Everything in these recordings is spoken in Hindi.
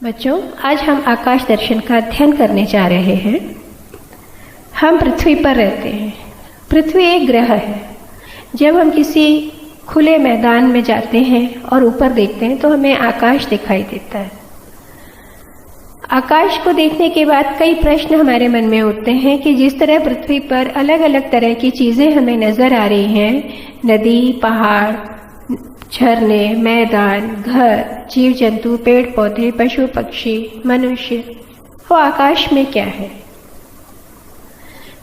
बच्चों, आज हम आकाश दर्शन का अध्ययन करने जा रहे हैं। हम पृथ्वी पर रहते हैं। पृथ्वी एक ग्रह है। जब हम किसी खुले मैदान में जाते हैं और ऊपर देखते हैं तो हमें आकाश दिखाई देता है। आकाश को देखने के बाद कई प्रश्न हमारे मन में उठते हैं कि जिस तरह पृथ्वी पर अलग अलग तरह की चीज़ें हमें नज़र आ रही हैं, नदी, पहाड़, झरने, मैदान, घर, जीव जंतु, पेड़ पौधे, पशु पक्षी, मनुष्य, वो आकाश में क्या है?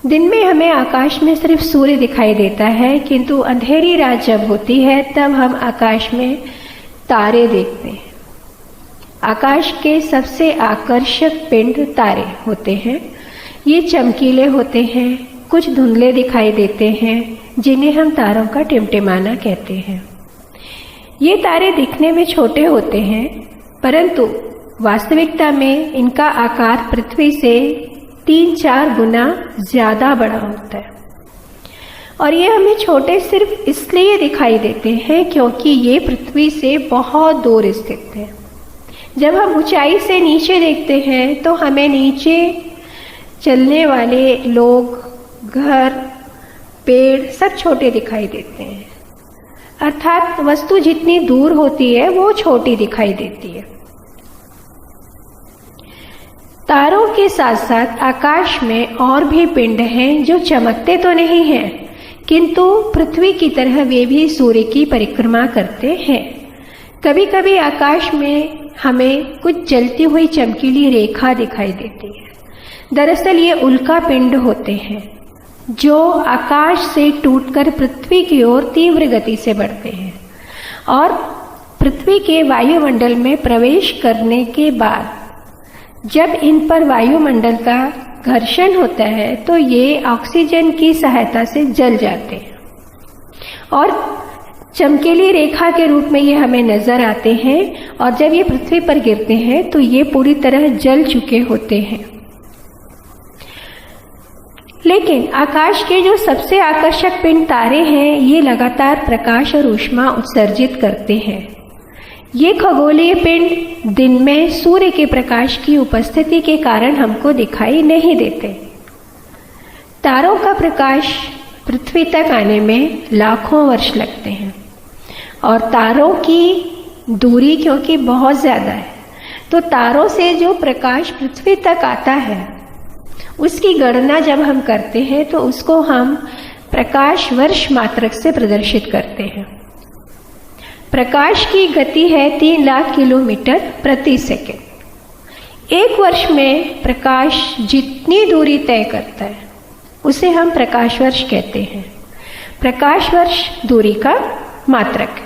दिन में हमें आकाश में सिर्फ सूर्य दिखाई देता है, किंतु अंधेरी रात जब होती है तब हम आकाश में तारे देखते हैं। आकाश के सबसे आकर्षक पिंड तारे होते हैं। ये चमकीले होते हैं, कुछ धुंधले दिखाई देते हैं, जिन्हें हम तारों का टिमटिमाना कहते हैं। ये तारे दिखने में छोटे होते हैं, परंतु वास्तविकता में इनका आकार पृथ्वी से 3-4 गुना ज्यादा बड़ा होता है। और ये हमें छोटे सिर्फ इसलिए दिखाई देते हैं क्योंकि ये पृथ्वी से बहुत दूर स्थित है। जब हम ऊंचाई से नीचे देखते हैं तो हमें नीचे चलने वाले लोग, घर, पेड़ सब छोटे दिखाई देते हैं। अर्थात वस्तु जितनी दूर होती है वो छोटी दिखाई देती है। तारों के साथ साथ आकाश में और भी पिंड हैं जो चमकते तो नहीं हैं, किंतु पृथ्वी की तरह वे भी सूर्य की परिक्रमा करते हैं। कभी कभी आकाश में हमें कुछ जलती हुई चमकीली रेखा दिखाई देती है। दरअसल ये उल्का पिंड होते हैं जो आकाश से टूटकर पृथ्वी की ओर तीव्र गति से बढ़ते हैं और पृथ्वी के वायुमंडल में प्रवेश करने के बाद जब इन पर वायुमंडल का घर्षण होता है तो ये ऑक्सीजन की सहायता से जल जाते हैं और चमकीली रेखा के रूप में ये हमें नजर आते हैं। और जब ये पृथ्वी पर गिरते हैं तो ये पूरी तरह जल चुके होते हैं। लेकिन आकाश के जो सबसे आकर्षक पिंड तारे हैं, ये लगातार प्रकाश और ऊष्मा उत्सर्जित करते हैं। ये खगोलीय पिंड दिन में सूर्य के प्रकाश की उपस्थिति के कारण हमको दिखाई नहीं देते। तारों का प्रकाश पृथ्वी तक आने में लाखों वर्ष लगते हैं और तारों की दूरी क्योंकि बहुत ज्यादा है, तो तारों से जो प्रकाश पृथ्वी तक आता है उसकी गणना जब हम करते हैं तो उसको हम प्रकाश वर्ष मात्रक से प्रदर्शित करते हैं। प्रकाश की गति है 3 लाख किलोमीटर प्रति सेकंड। एक वर्ष में प्रकाश जितनी दूरी तय करता है उसे हम प्रकाश वर्ष कहते हैं। प्रकाश वर्ष दूरी का मात्रक है।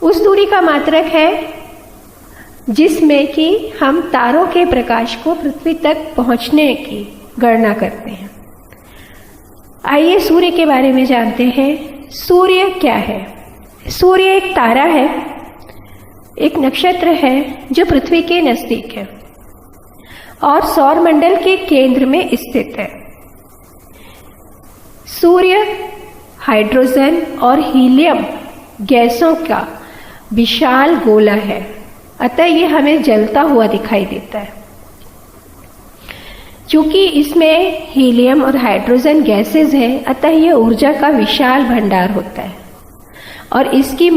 उस दूरी का मात्रक है जिसमें कि हम तारों के प्रकाश को पृथ्वी तक पहुंचने की गणना करते हैं। आइए सूर्य के बारे में जानते हैं। सूर्य क्या है? सूर्य एक तारा है, एक नक्षत्र है जो पृथ्वी के नजदीक है और सौर मंडल के केंद्र में स्थित है। सूर्य हाइड्रोजन और हीलियम गैसों का विशाल गोला है, अतः ये हमें जलता हुआ दिखाई देता है। क्योंकि इसमें हीलियम और हाइड्रोजन गैसेज हैं, अतः ये ऊर्जा का विशाल भंडार होता है और इसकी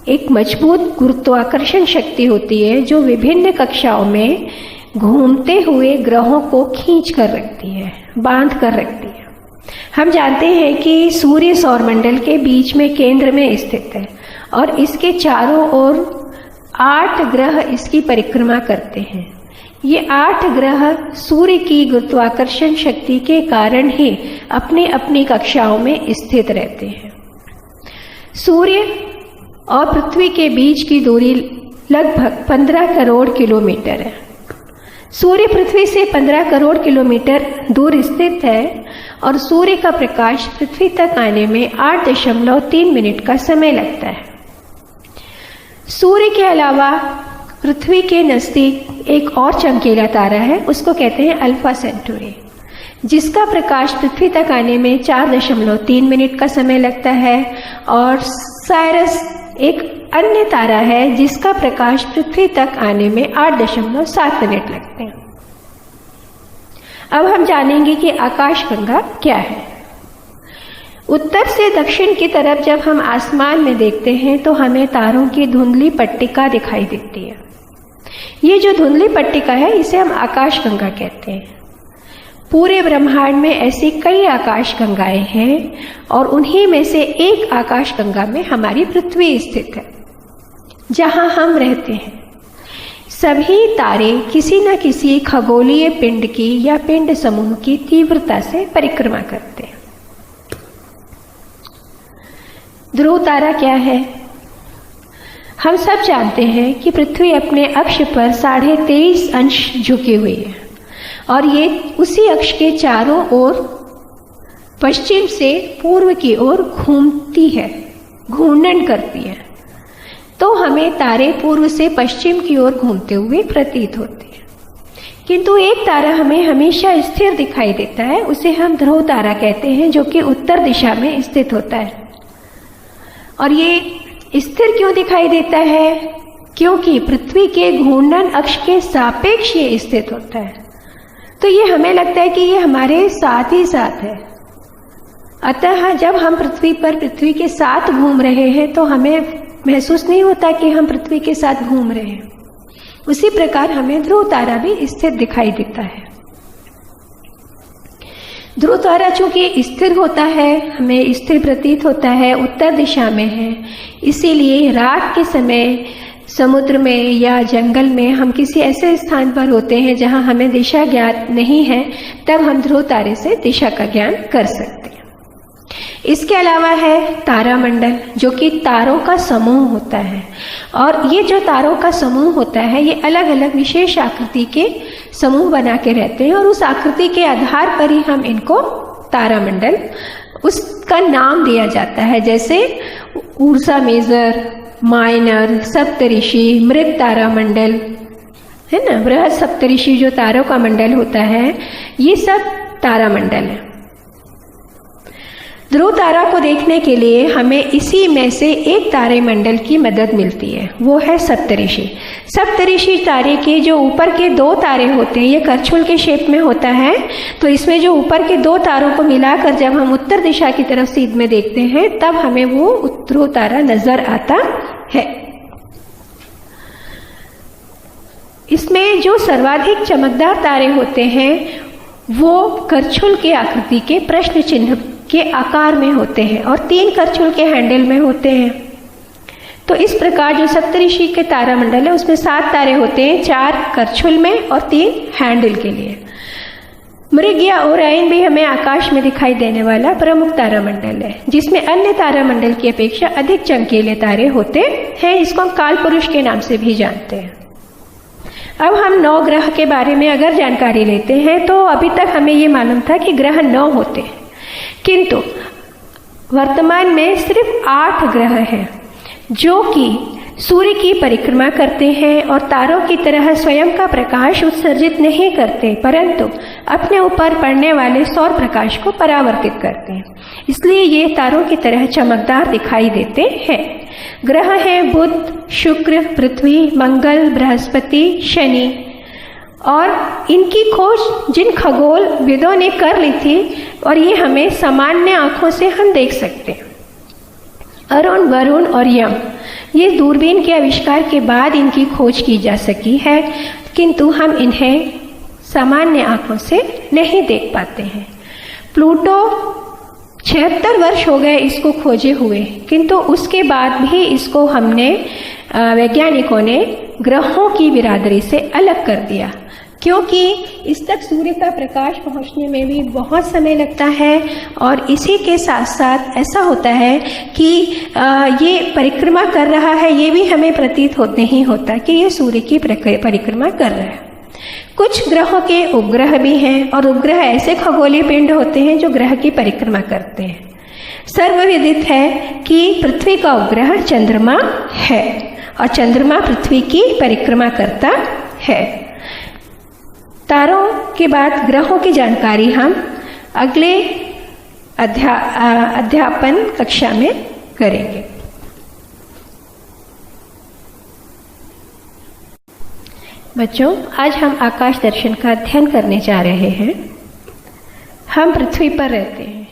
एक मजबूत गुरुत्वाकर्षण शक्ति होती है जो विभिन्न कक्षाओं में घूमते हुए ग्रहों को खींच कर रखती है, बांध कर रखती है। हम जानते हैं कि सूर्य सौरमंडल के बीच में केंद्र में स्थित है और इसके चारों ओर 8 ग्रह इसकी परिक्रमा करते हैं। ये 8 ग्रह सूर्य की गुरुत्वाकर्षण शक्ति के कारण ही अपनी अपनी कक्षाओं में स्थित रहते हैं। सूर्य और पृथ्वी के बीच की दूरी लगभग 15 करोड़ किलोमीटर है। सूर्य पृथ्वी से 15 करोड़ किलोमीटर दूर स्थित है और सूर्य का प्रकाश पृथ्वी तक आने में 8.3 मिनट का समय लगता है। सूर्य के अलावा पृथ्वी के नजदीक एक और चमकीला तारा है, उसको कहते हैं अल्फा सेंटुरी, जिसका प्रकाश पृथ्वी तक आने में 4.3 मिनट का समय लगता है। और साइरस एक अन्य तारा है जिसका प्रकाश पृथ्वी तक आने में 8.7 मिनट लगते हैं। अब हम जानेंगे कि आकाशगंगा क्या है। उत्तर से दक्षिण की तरफ जब हम आसमान में देखते हैं तो हमें तारों की धुंधली पट्टिका दिखाई देती है। ये जो धुंधली पट्टिका है इसे हम आकाशगंगा कहते हैं। पूरे ब्रह्मांड में ऐसी कई आकाशगंगाएं हैं और उन्हीं में से एक आकाशगंगा में हमारी पृथ्वी स्थित है, जहां हम रहते हैं। सभी तारे किसी न किसी खगोलीय पिंड की या पिंड समूह की तीव्रता से परिक्रमा करते हैं। ध्रुव तारा क्या है? हम सब जानते हैं कि पृथ्वी अपने अक्ष पर 23.5 अंश झुकी हुई है और ये उसी अक्ष के चारों ओर पश्चिम से पूर्व की ओर घूमती है, घूर्णन करती है। तो हमें तारे पूर्व से पश्चिम की ओर घूमते हुए प्रतीत होते हैं। किंतु एक तारा हमें हमेशा स्थिर दिखाई देता है, उसे हम ध्रुव तारा कहते हैं, जो कि उत्तर दिशा में स्थित होता है। और ये स्थिर क्यों दिखाई देता है? क्योंकि पृथ्वी के घूर्णन अक्ष के सापेक्ष ये स्थित होता है। तो ये हमें लगता है कि ये हमारे साथ ही साथ है। अतः जब हम पृथ्वी के साथ घूम रहे हैं तो हमें महसूस नहीं होता कि हम पृथ्वी के साथ घूम रहे हैं। उसी प्रकार हमें ध्रुव तारा भी स्थिर दिखाई देता है। ध्रुव तारा चूंकि स्थिर होता है, हमें स्थिर प्रतीत होता है, उत्तर दिशा में है, इसीलिए रात के समय समुद्र में या जंगल में हम किसी ऐसे स्थान पर होते हैं जहां हमें दिशा ज्ञात नहीं है, तब हम ध्रुव तारे से दिशा का ज्ञान कर सकते हैं। इसके अलावा है तारामंडल, जो कि तारों का समूह होता है। और ये जो तारों का समूह होता है ये अलग अलग विशेष आकृति के समूह बना के रहते हैं और उस आकृति के आधार पर ही हम इनको तारामंडल उसका नाम दिया जाता है। जैसे ऊर्जा मेजर, माइनर, सप्तऋषि, मृत तारामंडल है ना, बृहद सप्तऋषि जो तारों का मंडल होता है, ये सब तारामंडल है। ध्रुव तारा को देखने के लिए हमें इसी में से एक तारे मंडल की मदद मिलती है, वो है सप्तऋषि। सप्तऋषि तारे के जो ऊपर के 2 तारे होते हैं, ये करछुल के शेप में होता है, तो इसमें जो ऊपर के 2 तारों को मिलाकर जब हम उत्तर दिशा की तरफ सीध में देखते हैं तब हमें वो ध्रुव तारा नजर आता है। इसमें जो सर्वाधिक चमकदार तारे होते हैं वो करछुल के आकृति के प्रश्न चिन्ह के आकार में होते हैं और 3 करछुल के हैंडल में होते हैं। तो इस प्रकार जो सप्तऋषि के तारामंडल है उसमें 7 तारे होते हैं, 4 करछुल में और 3 हैंडल के लिए। मृग या ओराइन भी हमें आकाश में दिखाई देने वाला प्रमुख तारामंडल है, जिसमें अन्य तारामंडल की अपेक्षा अधिक चमकीले तारे होते हैं। इसको हम काल पुरुष के नाम से भी जानते हैं। अब हम 9 ग्रह के बारे में अगर जानकारी लेते हैं तो अभी तक हमें ये मालूम था कि ग्रह 9 होते हैं, किंतु वर्तमान में सिर्फ 8 ग्रह हैं जो कि सूर्य की परिक्रमा करते हैं और तारों की तरह स्वयं का प्रकाश उत्सर्जित नहीं करते, परंतु अपने ऊपर पड़ने वाले सौर प्रकाश को परावर्तित करते हैं। इसलिए ये तारों की तरह चमकदार दिखाई देते हैं। ग्रह हैं बुध, शुक्र, पृथ्वी, मंगल, बृहस्पति, शनि। और इनकी खोज जिन खगोल विदों ने कर ली थी और ये हमें सामान्य आंखों से हम देख सकते हैं। अरुण, वरुण और यम, ये दूरबीन के आविष्कार के बाद इनकी खोज की जा सकी है, किंतु हम इन्हें सामान्य आंखों से नहीं देख पाते हैं। प्लूटो 76 वर्ष हो गए इसको खोजे हुए, किंतु उसके बाद भी इसको हमने वैज्ञानिकों ने ग्रहों की बिरादरी से अलग कर दिया, क्योंकि इस तक सूर्य का प्रकाश पहुंचने में भी बहुत समय लगता है और इसी के साथ साथ ऐसा होता है कि ये परिक्रमा कर रहा है, ये भी हमें प्रतीत नहीं होता कि ये सूर्य की परिक्रमा कर रहा है। कुछ ग्रहों के उपग्रह भी हैं और उपग्रह ऐसे खगोलीय पिंड होते हैं जो ग्रह की परिक्रमा करते हैं। सर्वविदित है कि पृथ्वी का उपग्रह चंद्रमा है और चंद्रमा पृथ्वी की परिक्रमा करता है। तारों के बाद ग्रहों की जानकारी हम अगले अध्यापन कक्षा में करेंगे। बच्चों, आज हम आकाश दर्शन का अध्ययन करने जा रहे हैं। हम पृथ्वी पर रहते हैं,